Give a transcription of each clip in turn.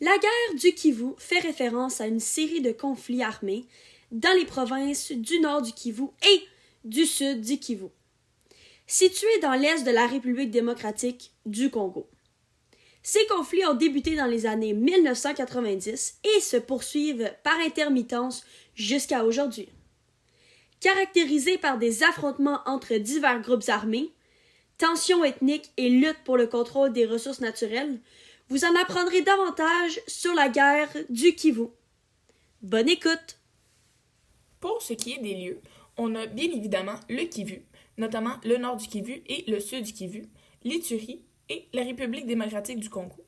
La guerre du Kivu fait référence à une série de conflits armés dans les provinces du nord du Kivu et du sud du Kivu, situées dans l'est de la République démocratique du Congo. Ces conflits ont débuté dans les années 1990 et se poursuivent par intermittence jusqu'à aujourd'hui. Caractérisés par des affrontements entre divers groupes armés, tensions ethniques et lutte pour le contrôle des ressources naturelles, vous en apprendrez davantage sur la guerre du Kivu. Bonne écoute! Pour ce qui est des lieux, on a bien évidemment le Kivu, notamment le nord du Kivu et le sud du Kivu, l'Ituri et la République démocratique du Congo.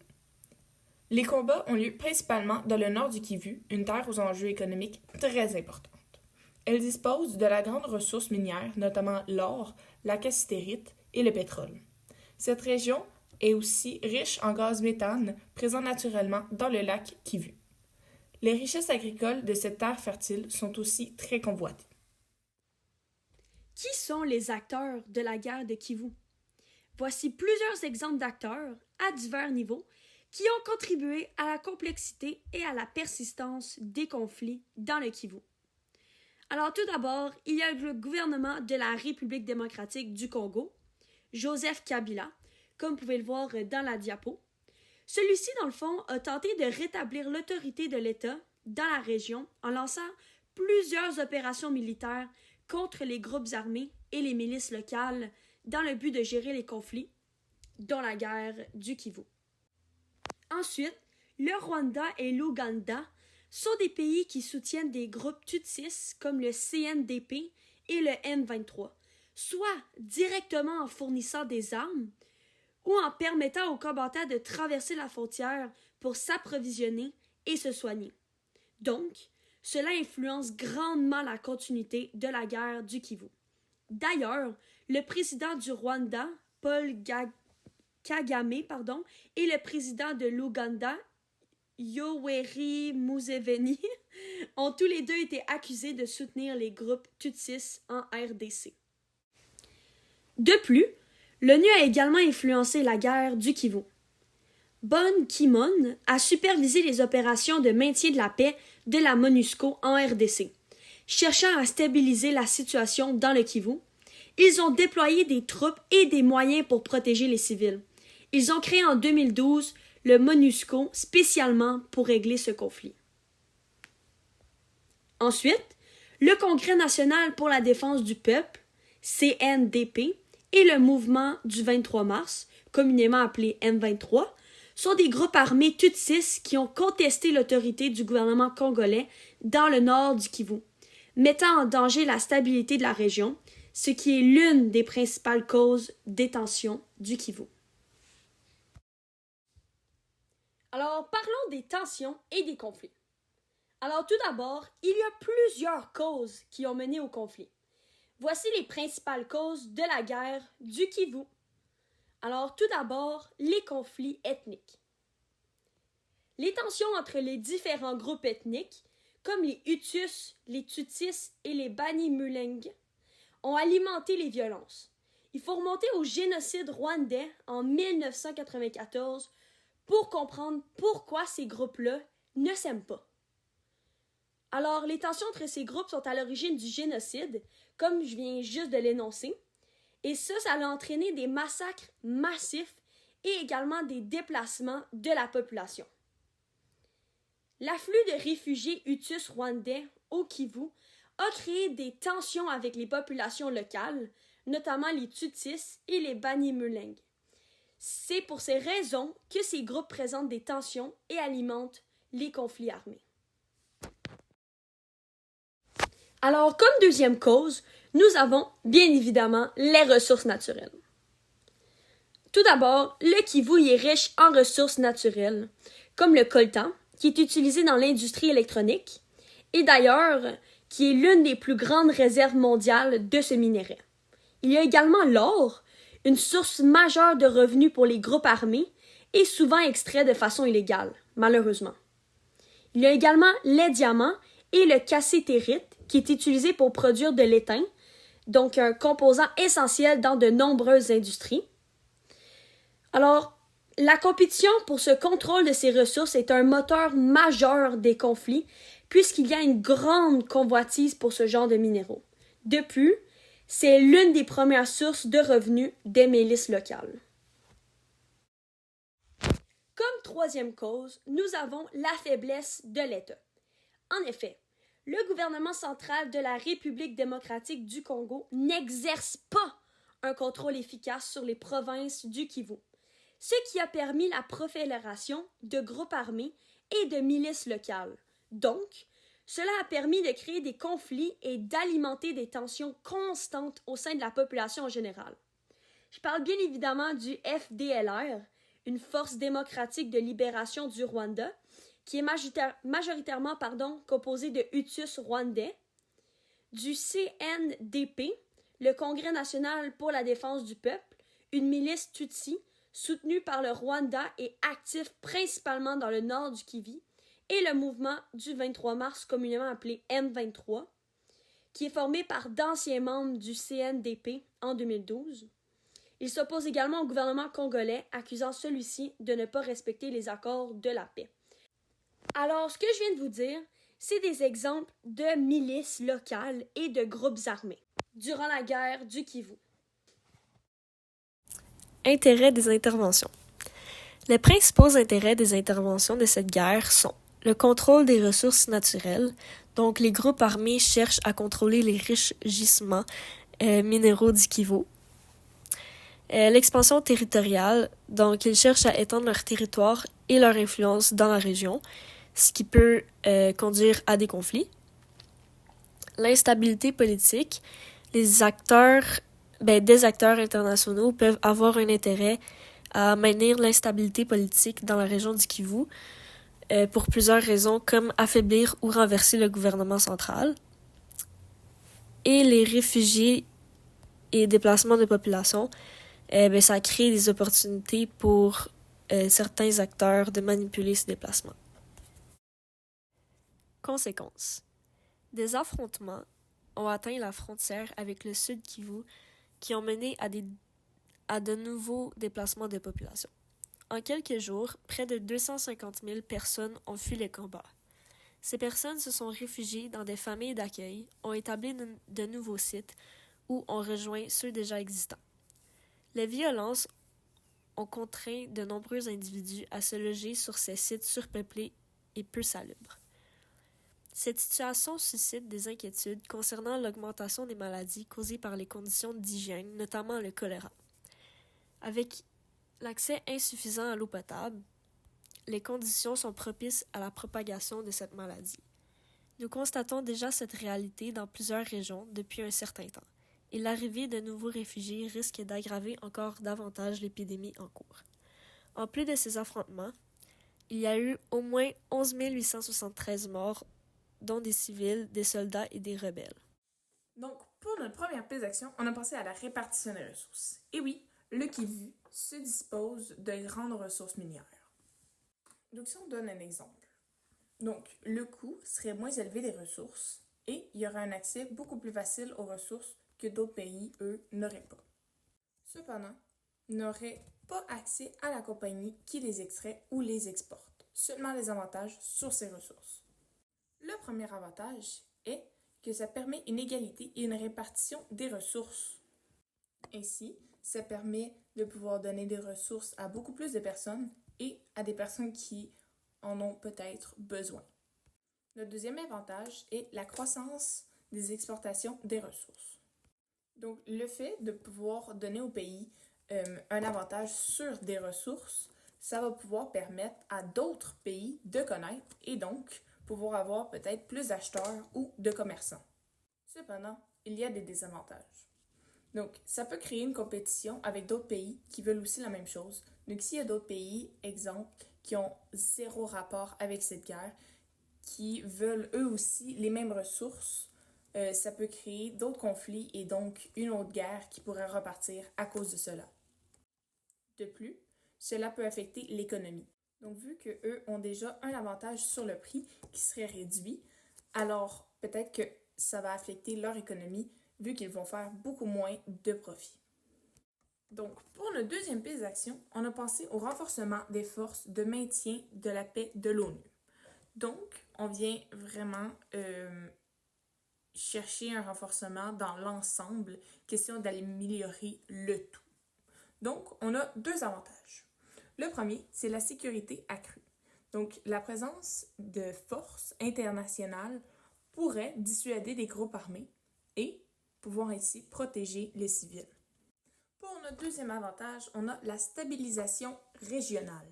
Les combats ont lieu principalement dans le nord du Kivu, une terre aux enjeux économiques très importantes. Elle dispose de la grande ressource minière, notamment l'or, la cassitérite et le pétrole. Cette région est aussi riche en gaz méthane, présent naturellement dans le lac Kivu. Les richesses agricoles de cette terre fertile sont aussi très convoitées. Qui sont les acteurs de la guerre de Kivu? Voici plusieurs exemples d'acteurs, à divers niveaux, qui ont contribué à la complexité et à la persistance des conflits dans le Kivu. Alors tout d'abord, il y a le gouvernement de la République démocratique du Congo, Joseph Kabila, comme vous pouvez le voir dans la diapo. Celui-ci, dans le fond, a tenté de rétablir l'autorité de l'État dans la région en lançant plusieurs opérations militaires contre les groupes armés et les milices locales dans le but de gérer les conflits, dont la guerre du Kivu. Ensuite, le Rwanda et l'Ouganda sont des pays qui soutiennent des groupes Tutsis comme le CNDP et le M23, soit directement en fournissant des armes ou en permettant aux combattants de traverser la frontière pour s'approvisionner et se soigner. Donc, cela influence grandement la continuité de la guerre du Kivu. D'ailleurs, le président du Rwanda, Paul Kagame, et le président de l'Ouganda, Yoweri Museveni, ont tous les deux été accusés de soutenir les groupes Tutsis en RDC. De plus, l'ONU a également influencé la guerre du Kivu. Ban Ki-moon a supervisé les opérations de maintien de la paix de la MONUSCO en RDC. Cherchant à stabiliser la situation dans le Kivu, ils ont déployé des troupes et des moyens pour protéger les civils. Ils ont créé en 2012 le MONUSCO spécialement pour régler ce conflit. Ensuite, le Congrès national pour la défense du peuple, CNDP, et le mouvement du 23 mars, communément appelé M23, sont des groupes armés Tutsis qui ont contesté l'autorité du gouvernement congolais dans le nord du Kivu, mettant en danger la stabilité de la région, ce qui est l'une des principales causes des tensions du Kivu. Alors, parlons des tensions et des conflits. Alors, tout d'abord, il y a plusieurs causes qui ont mené au conflit. Voici les principales causes de la guerre du Kivu. Alors, tout d'abord, les conflits ethniques. Les tensions entre les différents groupes ethniques, comme les Hutus, les Tutsis et les Banyamulenge, ont alimenté les violences. Il faut remonter au génocide rwandais en 1994 pour comprendre pourquoi ces groupes-là ne s'aiment pas. Alors, les tensions entre ces groupes sont à l'origine du génocide, comme je viens juste de l'énoncer, et ça a entraîné des massacres massifs et également des déplacements de la population. L'afflux de réfugiés Hutus rwandais au Kivu a créé des tensions avec les populations locales, notamment les Tutsis et les Banyamulenge. C'est pour ces raisons que ces groupes présentent des tensions et alimentent les conflits armés. Alors, comme deuxième cause, nous avons bien évidemment les ressources naturelles. Tout d'abord, le Kivu est riche en ressources naturelles, comme le coltan, qui est utilisé dans l'industrie électronique, et d'ailleurs, qui est l'une des plus grandes réserves mondiales de ce minerai. Il y a également l'or, une source majeure de revenus pour les groupes armés et souvent extrait de façon illégale, malheureusement. Il y a également les diamants et le cassitérite, qui est utilisé pour produire de l'étain, donc un composant essentiel dans de nombreuses industries. Alors, La compétition pour ce contrôle de ces ressources est un moteur majeur des conflits, puisqu'il y a une grande convoitise pour ce genre de minéraux. De plus, c'est l'une des premières sources de revenus des milices locales. Comme troisième cause, nous avons la faiblesse de l'État. En effet, le gouvernement central de la République démocratique du Congo n'exerce pas un contrôle efficace sur les provinces du Kivu, ce qui a permis la prolifération de groupes armés et de milices locales. Donc, cela a permis de créer des conflits et d'alimenter des tensions constantes au sein de la population en général. Je parle bien évidemment du FDLR, une force démocratique de libération du Rwanda, qui est majoritairement composée de Hutus rwandais, du CNDP, le Congrès national pour la défense du peuple, une milice Tutsi soutenue par le Rwanda et actif principalement dans le nord du Kivu, et le mouvement du 23 mars, communément appelé M23, qui est formé par d'anciens membres du CNDP en 2012. Il s'oppose également au gouvernement congolais, accusant celui-ci de ne pas respecter les accords de la paix. Alors, ce que je viens de vous dire, c'est des exemples de milices locales et de groupes armés durant la guerre du Kivu. Intérêt des interventions. Les principaux intérêts des interventions de cette guerre sont le contrôle des ressources naturelles, donc les groupes armés cherchent à contrôler les riches gisements minéraux du Kivu. L'expansion territoriale, donc ils cherchent à étendre leur territoire et leur influence dans la région, ce qui peut conduire à des conflits. L'instabilité politique, des acteurs internationaux peuvent avoir un intérêt à maintenir l'instabilité politique dans la région du Kivu pour plusieurs raisons, comme affaiblir ou renverser le gouvernement central. Et les réfugiés et déplacements de population, ça crée des opportunités pour certains acteurs de manipuler ces déplacements. Conséquences. Des affrontements ont atteint la frontière avec le Sud Kivu qui ont mené à de nouveaux déplacements de population. En quelques jours, près de 250 000 personnes ont fui les combats. Ces personnes se sont réfugiées dans des familles d'accueil, ont établi de nouveaux sites ou ont rejoint ceux déjà existants. Les violences ont contraint de nombreux individus à se loger sur ces sites surpeuplés et peu salubres. Cette situation suscite des inquiétudes concernant l'augmentation des maladies causées par les conditions d'hygiène, notamment le choléra. Avec l'accès insuffisant à l'eau potable, les conditions sont propices à la propagation de cette maladie. Nous constatons déjà cette réalité dans plusieurs régions depuis un certain temps, et l'arrivée de nouveaux réfugiés risque d'aggraver encore davantage l'épidémie en cours. En plus de ces affrontements, il y a eu au moins 11 873 morts, dont des civils, des soldats et des rebelles. Donc, pour notre première piste d'action, on a pensé à la répartition des ressources. Et oui, le Kivu se dispose de grandes ressources minières. Donc, si on donne un exemple, donc le coût serait moins élevé des ressources et il y aurait un accès beaucoup plus facile aux ressources que d'autres pays, eux, n'auraient pas. Cependant, ils n'auraient pas accès à la compagnie qui les extrait ou les exporte, seulement les avantages sur ces ressources. Le premier avantage est que ça permet une égalité et une répartition des ressources. Ainsi, ça permet de pouvoir donner des ressources à beaucoup plus de personnes et à des personnes qui en ont peut-être besoin. Le deuxième avantage est la croissance des exportations des ressources. Donc, le fait de pouvoir donner au pays un avantage sur des ressources, ça va pouvoir permettre à d'autres pays de connaître et donc pouvoir avoir peut-être plus d'acheteurs ou de commerçants. Cependant, il y a des désavantages. Donc, ça peut créer une compétition avec d'autres pays qui veulent aussi la même chose. Donc, s'il y a d'autres pays, exemple, qui ont zéro rapport avec cette guerre, qui veulent eux aussi les mêmes ressources, ça peut créer d'autres conflits et donc une autre guerre qui pourrait repartir à cause de cela. De plus, cela peut affecter l'économie. Donc, vu qu'eux ont déjà un avantage sur le prix qui serait réduit, alors peut-être que ça va affecter leur économie vu qu'ils vont faire beaucoup moins de profit. Donc, pour notre deuxième piste d'action, on a pensé au renforcement des forces de maintien de la paix de l'ONU. Donc, on vient vraiment chercher un renforcement dans l'ensemble, question d'améliorer le tout. Donc, on a deux avantages. Le premier, c'est la sécurité accrue. Donc, la présence de forces internationales pourrait dissuader des groupes armés et pouvoir ainsi protéger les civils. Pour notre deuxième avantage, on a la stabilisation régionale.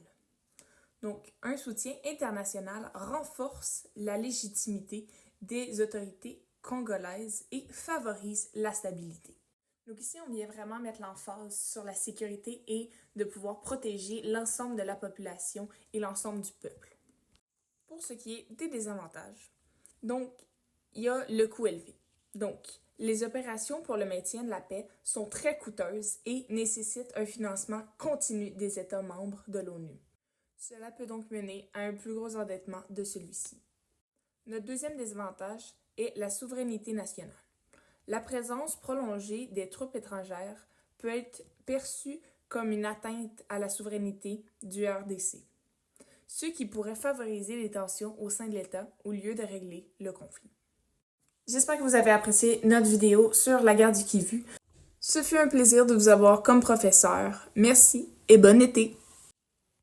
Donc, un soutien international renforce la légitimité des autorités congolaises et favorise la stabilité. Donc ici, on vient vraiment mettre l'emphase sur la sécurité et de pouvoir protéger l'ensemble de la population et l'ensemble du peuple. Pour ce qui est des désavantages, donc, il y a le coût élevé. Donc, les opérations pour le maintien de la paix sont très coûteuses et nécessitent un financement continu des États membres de l'ONU. Cela peut donc mener à un plus gros endettement de celui-ci. Notre deuxième désavantage est la souveraineté nationale. La présence prolongée des troupes étrangères peut être perçue comme une atteinte à la souveraineté du RDC, ce qui pourrait favoriser les tensions au sein de l'État au lieu de régler le conflit. J'espère que vous avez apprécié notre vidéo sur la guerre du Kivu. Ce fut un plaisir de vous avoir comme professeur. Merci et bon été!